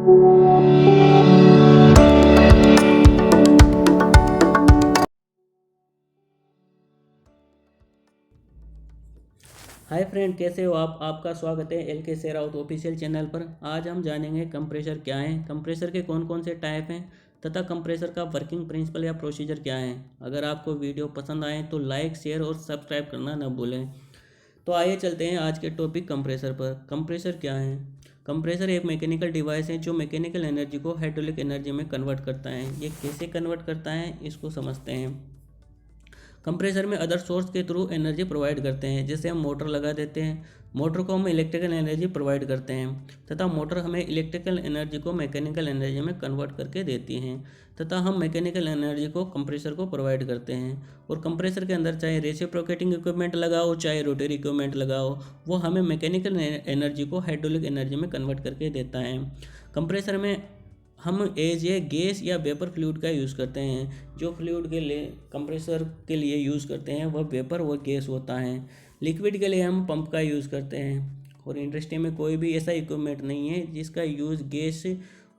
Hi friend, कैसे हो आप? आपका स्वागत है एल के सेराउत ऑफिशियल चैनल पर। आज हम जानेंगे कंप्रेसर क्या है, कंप्रेसर के कौन कौन से टाइप हैं तथा कंप्रेसर का वर्किंग प्रिंसिपल या प्रोसीजर क्या है। अगर आपको वीडियो पसंद आए तो लाइक, शेयर और सब्सक्राइब करना न भूलें। तो आइए चलते हैं आज के टॉपिक कंप्रेसर पर। कंप्रेसर क्या है? कंप्रेसर एक मैकेनिकल डिवाइस है जो मैकेनिकल एनर्जी को हाइड्रोलिक एनर्जी में कन्वर्ट करता है। ये कैसे कन्वर्ट करता है इसको समझते हैं। कंप्रेसर में अदर सोर्स के थ्रू एनर्जी प्रोवाइड करते हैं। जैसे हम मोटर लगा देते हैं, मोटर को हम इलेक्ट्रिकल एनर्जी प्रोवाइड करते हैं तथा मोटर हमें इलेक्ट्रिकल एनर्जी को मैकेनिकल एनर्जी में कन्वर्ट करके देती हैं तथा हम मैकेनिकल एनर्जी को कंप्रेसर को प्रोवाइड करते हैं। और कंप्रेसर के अंदर चाहे रेसिप्रोकेटिंग इक्विपमेंट लगाओ चाहे रोटरी इक्विपमेंट लगाओ, वो हमें मैकेनिकल एनर्जी को हाइड्रोलिक एनर्जी में कन्वर्ट करके देता है। कंप्रेसर में हम एज ए गैस या वेपर फ्लूइड का यूज़ करते हैं। जो फ्लूइड के लिए कंप्रेसर के लिए यूज़ करते हैं वह वेपर व गैस होता है। लिक्विड के लिए हम पंप का यूज़ करते हैं। और इंडस्ट्री में कोई भी ऐसा इक्विपमेंट नहीं है जिसका यूज़ गैस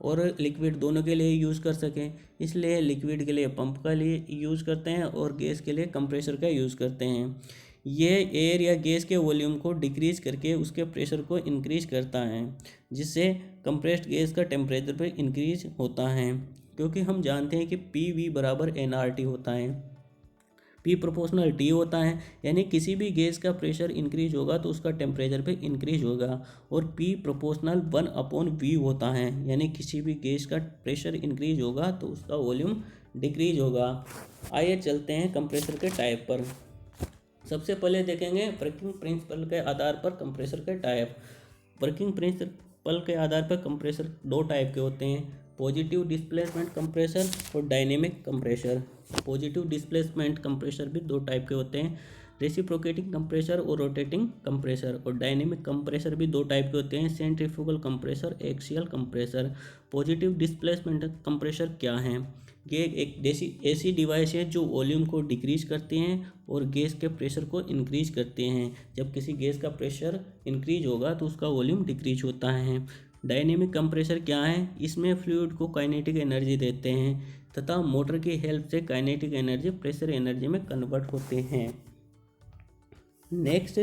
और लिक्विड दोनों के लिए यूज़ कर सकें, इसलिए लिक्विड के लिए पंप का लिए यूज़ करते हैं और गैस के लिए कंप्रेसर का यूज़ करते हैं। ये एयर या गैस के वॉल्यूम को डिक्रीज करके उसके प्रेशर को इंक्रीज करता है, जिससे कंप्रेस्ड गैस का टेम्परेचर पर इंक्रीज होता है। क्योंकि हम जानते हैं कि पी वी बराबर एन आर टी होता है, पी प्रोपोर्शनल टी होता है। यानी किसी भी गैस का प्रेशर इंक्रीज होगा तो उसका टेम्परेचर पे इंक्रीज होगा। और पी प्रोपोर्शनल 1/V होता है, यानी किसी भी गैस का प्रेशर इंक्रीज होगा तो उसका वॉल्यूम डिक्रीज होगा। आइए चलते हैं कंप्रेसर के टाइप पर। सबसे पहले देखेंगे वर्किंग प्रिंसिपल के आधार पर कंप्रेसर के टाइप। वर्किंग प्रिंसिपल के आधार पर कंप्रेसर दो टाइप के होते हैं, पॉजिटिव डिस्प्लेसमेंट कंप्रेसर और dynamic compressor. Positive displacement compressor भी दो टाइप के होते हैं, रेसिप्रोकेटिंग कंप्रेसर और रोटेटिंग कंप्रेसर। और डायनेमिक कंप्रेसर भी दो टाइप के होते हैं, centrifugal compressor, axial compressor. Positive displacement compressor क्या है? ये एक ऐसी डिवाइस है जो वॉल्यूम को डिक्रीज करती हैं और गैस के प्रेशर को इंक्रीज करते हैं। जब किसी गैस का प्रेशर इंक्रीज होगा तो उसका वॉल्यूम डिक्रीज होता है। डायनेमिक कंप्रेसर क्या है? इसमें फ्लूइड को काइनेटिक एनर्जी देते हैं तथा मोटर की हेल्प से काइनेटिक एनर्जी प्रेशर एनर्जी में कन्वर्ट होते हैं। नेक्स्ट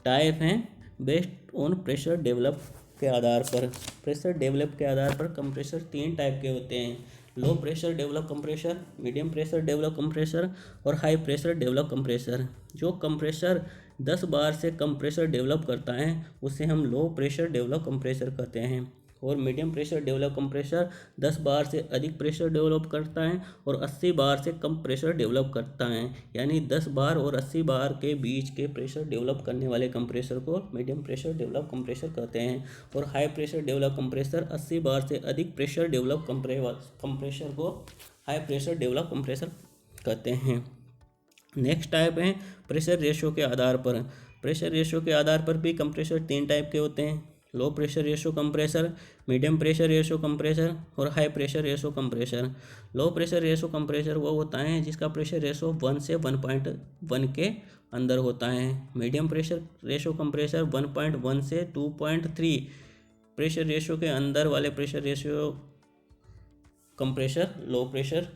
टाइप हैं बेस्ड ऑन प्रेशर डेवलप के आधार पर। प्रेशर डेवलप के आधार पर कंप्रेसर तीन टाइप के होते हैं, low pressure develop compressor, medium pressure develop compressor और हाई प्रेशर डेवलप कंप्रेसर। जो कंप्रेसर 10 बार से कम प्रेशर डेवलप करता है उसे हम लो प्रेशर डेवलप कंप्रेसर कहते हैं। और मीडियम प्रेशर डेवलप कंप्रेसर 10 बार से अधिक प्रेशर डेवलप करता है और 80 बार से कम प्रेशर डेवलप करता है। यानी 10 बार और 80 बार के बीच के प्रेशर डेवलप करने वाले कंप्रेसर को मीडियम प्रेशर डेवलप कंप्रेसर कहते हैं। और हाई प्रेशर डेवलप कंप्रेसर 80 बार से अधिक प्रेशर डेवलप कंप्रेसर को हाई प्रेशर डेवलप कंप्रेसर कहते हैं। नेक्स्ट टाइप है प्रेशर रेशो के आधार पर। प्रेशर रेशो के आधार पर भी कंप्रेसर तीन टाइप के होते हैं, low pressure ratio compressor, medium pressure ratio compressor और high pressure ratio compressor. Low pressure ratio compressor वो होता है जिसका प्रेशर रेशो 1 से 1.1 के अंदर होता है। मीडियम प्रेशर रेशो कंप्रेसर 1.1 से 2.3 प्रेशर रेशो के अंदर वाले pressure ratio compressor low pressure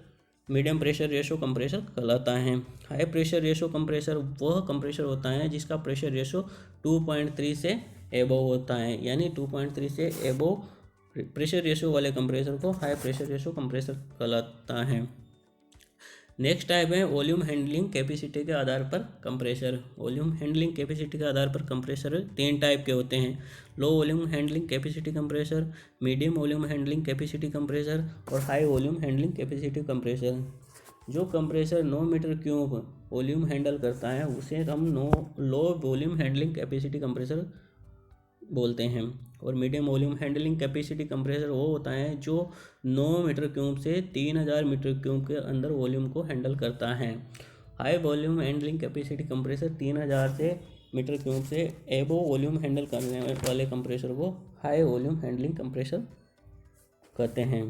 medium pressure ratio compressor कहलाता है। हाई प्रेशर रेशो कंप्रेसर वह कंप्रेसर होता है जिसका प्रेशर रेशो 2.3 से एबोव होता है, यानी 2.3 से एबोव प्रेशर रेशो वाले कंप्रेसर को हाई प्रेशर रेशो कंप्रेसर कहलाता है। नेक्स्ट टाइप है वॉल्यूम हैंडलिंग कैपेसिटी के आधार पर कंप्रेसर। वॉल्यूम हैंडलिंग कैपेसिटी के आधार पर कंप्रेसर तीन टाइप के होते हैं, low volume handling capacity compressor, medium volume handling capacity compressor और high volume handling capacity compressor. जो compressor 9 metre cube volume handle करता है उसे हम low volume handling capacity compressor बोलते हैं। और medium volume handling capacity compressor वो होता है जो 9 मीटर क्यूब से 3000 मीटर क्यूब के अंदर वॉल्यूम को हैंडल करता है। High volume handling capacity compressor 3000 से मीटर क्यूब से एबो वॉल्यूम हैंडल करने वाले कंप्रेसर को हाई वॉल्यूम हैंडलिंग कंप्रेसर कहते हैं।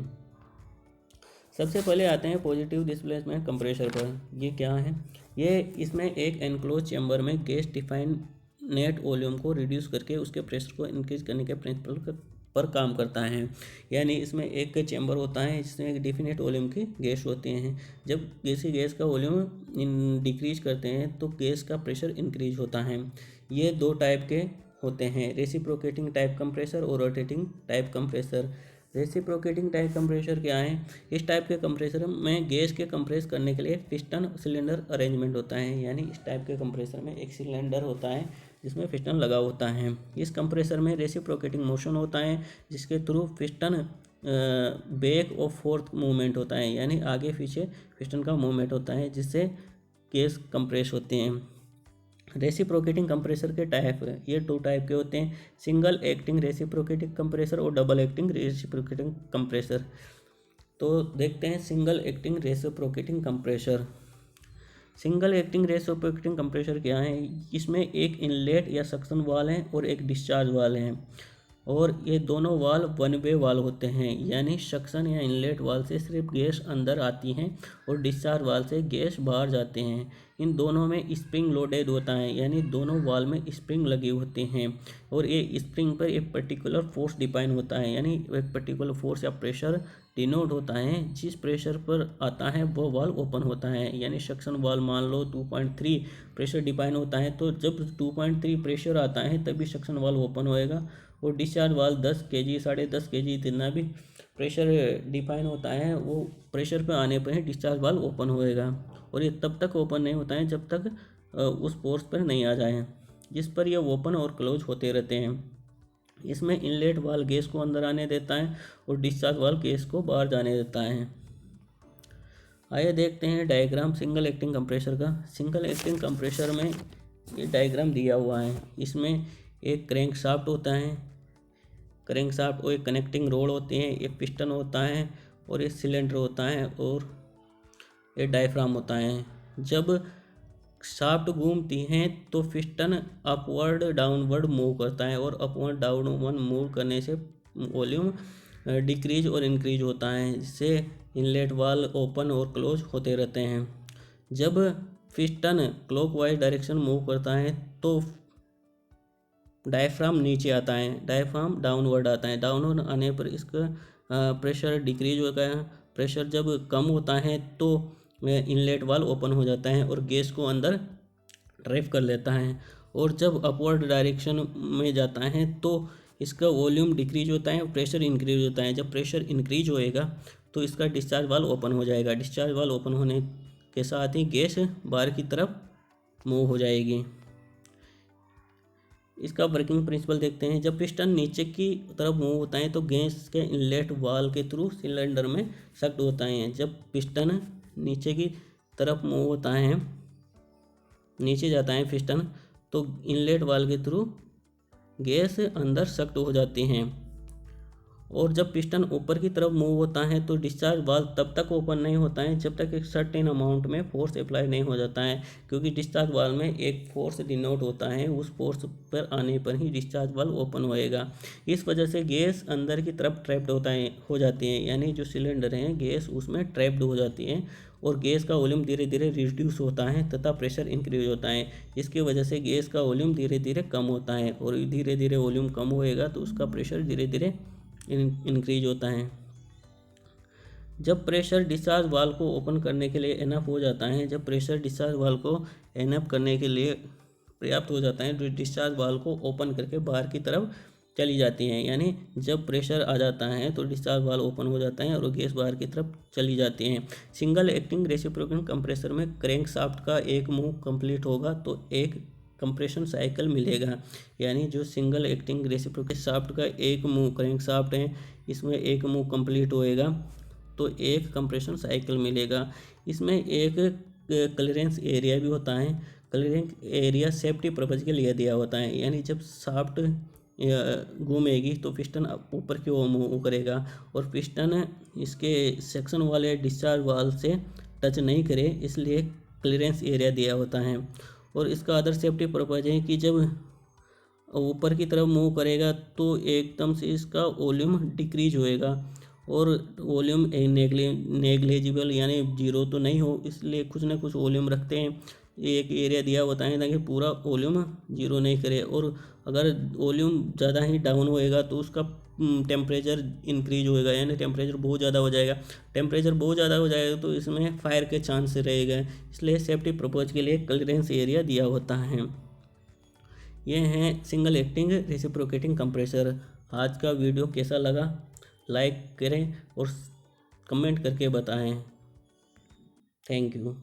सबसे पहले आते हैं पॉजिटिव डिस्प्लेसमेंट कंप्रेसर पर। ये क्या है? ये इसमें एक एनक्लोज चैम्बर में गैस डिफाइन नेट वॉल्यूम को रिड्यूस करके उसके प्रेशर को इंक्रीज करने के प्रिंसिपल पर काम करता है। यानी इसमें एक चैम्बर होता है जिसमें एक डिफिनेट वॉल्यूम की गैस होती हैं। जब किसी गैस का वॉल्यूम डिक्रीज करते हैं तो गैस का प्रेशर इंक्रीज होता है। ये दो टाइप के होते हैं, रेसिप्रोकेटिंग टाइप कंप्रेसर और rotating type compressor. Reciprocating type compressor क्या है? इस टाइप के कंप्रेसर में गैस के कंप्रेस करने के लिए पिस्टन सिलेंडर अरेंजमेंट होता है। यानी इस टाइप के कंप्रेसर में एक सिलेंडर होता है जिसमें पिस्टन लगा होता है। इस कंप्रेसर में रेसिप्रोकेटिंग मोशन होता है जिसके थ्रू पिस्टन बैक और फोर्थ मूवमेंट होता है, यानी आगे पीछे पिस्टन का मूवमेंट होता है जिससे गैस कंप्रेस होते हैं। रेसिप्रोकेटिंग कंप्रेसर के टाइप ये 2 टाइप के होते हैं, सिंगल एक्टिंग रेसिप्रोकेटिंग कंप्रेसर और डबल एक्टिंग रेसिप्रोकेटिंग कंप्रेसर। तो देखते हैं single acting reciprocating compressor. Single acting reciprocating compressor क्या है? इसमें एक इनलेट या सक्शन वाल है और एक डिस्चार्ज वाल है, और ये दोनों वाल वन वे वाल होते हैं। यानी सक्शन या इनलेट वाल से सिर्फ गैस अंदर आती है और डिस्चार्ज वाल से गैस बाहर जाते हैं। इन दोनों में स्प्रिंग लोडेड होता है, यानी दोनों वाल में स्प्रिंग लगे होते हैं और ये स्प्रिंग पर एक पर्टिकुलर फोर्स डिपेंड होता है, यानी एक पर्टिकुलर फोर्स या प्रेशर डिनोट होता है। जिस प्रेशर पर आता है वो वाल ओपन होता है। यानी सक्शन वाल मान लो 2.3 प्रेशर डिपेंड होता है, तो जब 2.3 प्रेशर आता है तभी सक्शन वाल ओपन होएगा। और डिस्चार्ज वाल 10 kg 10.5 kg जितना भी प्रेशर डिफाइन होता है वो प्रेशर पे आने पर ही डिस्चार्ज वाल ओपन होएगा, और ये तब तक ओपन नहीं होता है जब तक उस फोर्स पर नहीं आ जाए जिस पर यह ओपन और क्लोज होते रहते हैं। इसमें इनलेट वाल गैस को अंदर आने देता है और डिस्चार्ज वाल गैस को बाहर जाने देता है। आइए देखते हैं डायग्राम सिंगल एक्टिंग कंप्रेसर का। सिंगल एक्टिंग कंप्रेसर में ये डायग्राम दिया हुआ है। इसमें एक क्रैंक शाफ्ट होता है, क्रैंक शाफ्ट और एक कनेक्टिंग रोड होती है, एक पिस्टन होता है और एक सिलेंडर होता है और एक डायफ्राम होता है। जब शाफ्ट घूमती हैं तो पिस्टन अपवर्ड डाउनवर्ड मूव करता है और अपवर्ड डाउनवर्ड मूव करने से वॉल्यूम डिक्रीज और इंक्रीज होता है, जिससे इनलेट वाल ओपन और क्लोज होते रहते हैं। जब पिस्टन क्लॉकवाइज डायरेक्शन मूव करता है तो डायफ्राम नीचे आता है, डायफ्राम डाउनवर्ड आता है। डाउनवर्ड आने पर इसका प्रेशर डिक्रीज होता है। प्रेशर जब कम होता है तो इनलेट वाल ओपन हो जाता है और गैस को अंदर ट्रैप कर लेता है, और जब अपवर्ड डायरेक्शन में जाता है तो इसका वॉल्यूम डिक्रीज होता है और प्रेशर इंक्रीज होता है। जब प्रेशर इंक्रीज होएगा तो इसका डिस्चार्ज वाल ओपन हो जाएगा। डिस्चार्ज वाल ओपन होने के साथ ही गैस बाहर की तरफ मूव हो जाएगी। इसका वर्किंग प्रिंसिपल देखते हैं। जब पिस्टन नीचे की तरफ मूव होता है तो गैस के इनलेट वाल के थ्रू सिलेंडर में सक्ड होता है। जब पिस्टन नीचे की तरफ मूव होता है, नीचे जाता है पिस्टन, तो इनलेट वाल के थ्रू गैस अंदर सक्ड हो जाती हैं। और जब पिस्टन ऊपर की तरफ मूव होता है तो डिस्चार्ज वाल्व तब तक ओपन नहीं होता है जब तक एक सर्टेन अमाउंट में फोर्स अप्लाई नहीं हो जाता है, क्योंकि डिस्चार्ज वाल्व में एक फोर्स डिनोट होता है, उस फोर्स पर आने पर ही डिस्चार्ज वाल्व ओपन होएगा। इस वजह से गैस अंदर की तरफ ट्रैप्ड हो जाती है, यानी जो सिलेंडर है गैस उसमें ट्रैप्ड हो जाती है और गैस का वॉल्यूम धीरे धीरे रिड्यूस होता है तथा प्रेशर इंक्रीज होता है। इसकी वजह से गैस का वॉल्यूम धीरे धीरे कम होता है और धीरे धीरे वॉल्यूम कम होएगा तो उसका प्रेशर धीरे धीरे इंक्रीज होता है। जब प्रेशर डिस्चार्ज वाल्व को ओपन करने के लिए इनफ हो जाता है, जब प्रेशर डिस्चार्ज वाल्व को इनफ करने के लिए पर्याप्त हो जाता है तो डिस्चार्ज वाल्व को ओपन करके बाहर की तरफ चली जाती हैं। यानी जब प्रेशर आ जाता है तो डिस्चार्ज वाल्व ओपन हो जाता है और गैस बाहर की तरफ चली जाती हैं। सिंगल एक्टिंग रेसिप्रोकेटिंग कंप्रेसर में क्रैंक शाफ्ट का एक मूव कंप्लीट होगा तो एक कंप्रेशन साइकिल मिलेगा। यानी जो सिंगल एक्टिंग रेसिप्रोकेटिंग शाफ्ट का एक मूव क्रैंक शाफ्ट है, इसमें एक मूव कंप्लीट होएगा तो एक कंप्रेशन साइकिल मिलेगा। इसमें एक क्लीयरेंस एरिया भी होता है। क्लीयरेंस एरिया सेफ्टी पर्पज के लिए दिया होता है, यानी जब शाफ्ट घूमेगी तो पिस्टन ऊपर की ओर मूव करेगा और पिस्टन इसके सेक्शन वाले डिस्चार्ज वाल्व से टच नहीं करे, इसलिए क्लीयरेंस एरिया दिया होता है। और इसका अदर सेफ्टी पर्पज है कि जब ऊपर की तरफ मूव करेगा तो एकदम से इसका वॉल्यूम डिक्रीज होएगा और वॉल्यूम नेग्लेजिबल यानी जीरो तो नहीं हो, इसलिए कुछ ना कुछ वॉल्यूम रखते हैं एक एरिया दिया होता है ताकि पूरा वॉल्यूम जीरो नहीं करे, और अगर वॉल्यूम ज़्यादा ही डाउन होएगा तो उसका टेम्परेचर इंक्रीज होएगा, यानी टेम्परेचर बहुत ज़्यादा हो जाएगा। टेम्परेचर बहुत ज़्यादा हो जाएगा तो इसमें फायर के चांस रहेगा, इसलिए सेफ्टी पर्पज़ के लिए क्लियरेंस एरिया दिया होता है। ये हैं सिंगल एक्टिंग रेसिप्रोकेटिंग कंप्रेसर। आज का वीडियो कैसा लगा लाइक करें और कमेंट करके बताएं। Thank you.